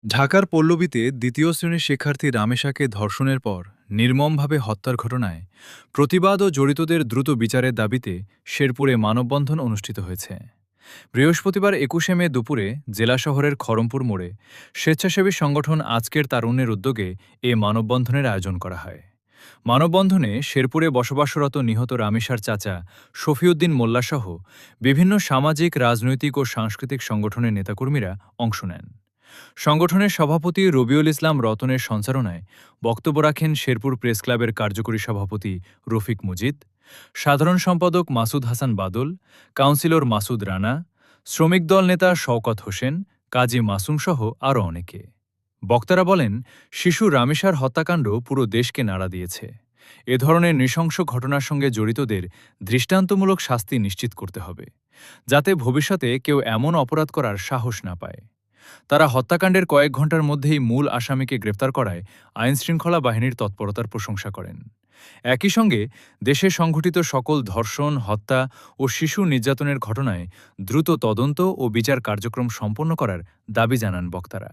ঢাকার পল্লবীতে দ্বিতীয় শ্রেণীর শিক্ষার্থী রামেশাকে ধর্ষণের পর নির্মমভাবে হত্যার ঘটনায় প্রতিবাদ ও জড়িতদের দ্রুত বিচারের দাবিতে শেরপুরে মানববন্ধন অনুষ্ঠিত হয়েছে। বৃহস্পতিবার ২১শে মে দুপুরে জেলা শহরের খড়মপুর মোড়ে স্বেচ্ছাসেবী সংগঠন আজকের তারুণ্যের উদ্যোগে এ মানববন্ধনের আয়োজন করা হয়। মানববন্ধনে শেরপুরে বসবাসরত নিহত রামেশার চাচা শফিউদ্দিন মোল্লাসহ বিভিন্ন সামাজিক, রাজনৈতিক ও সাংস্কৃতিক সংগঠনের নেতাকর্মীরা অংশ নেন। সংগঠনের সভাপতি রবিউল ইসলাম রতনের সঞ্চালনায় বক্তব্য রাখেন শেরপুর প্রেস ক্লাবের কার্যকরী সভাপতি রফিক মুজিদ, সাধারণ সম্পাদক মাসুদ হাসান বাদল, কাউন্সিলর মাসুদ রানা, শ্রমিক দল নেতা শওকত হোসেন, কাজী মাসুম সহ আরও অনেকে। বক্তারা বলেন, শিশু রামেশার হত্যাকাণ্ড পুরো দেশকে নাড়া দিয়েছে। এ ধরনের নৃশংস ঘটনার সঙ্গে জড়িতদের দৃষ্টান্তমূলক শাস্তি নিশ্চিত করতে হবে, যাতে ভবিষ্যতে কেউ এমন অপরাধ করার সাহস না পায়। তারা হত্যাকাণ্ডের কয়েক ঘণ্টার মধ্যেই মূল আসামিকে গ্রেপ্তার করায় আইনশৃঙ্খলা বাহিনীর তৎপরতার প্রশংসা করেন। একই সঙ্গে দেশে সংঘটিত সকল ধর্ষণ, হত্যা ও শিশু নির্যাতনের ঘটনায় দ্রুত তদন্ত ও বিচার কার্যক্রম সম্পন্ন করার দাবি জানান বক্তারা।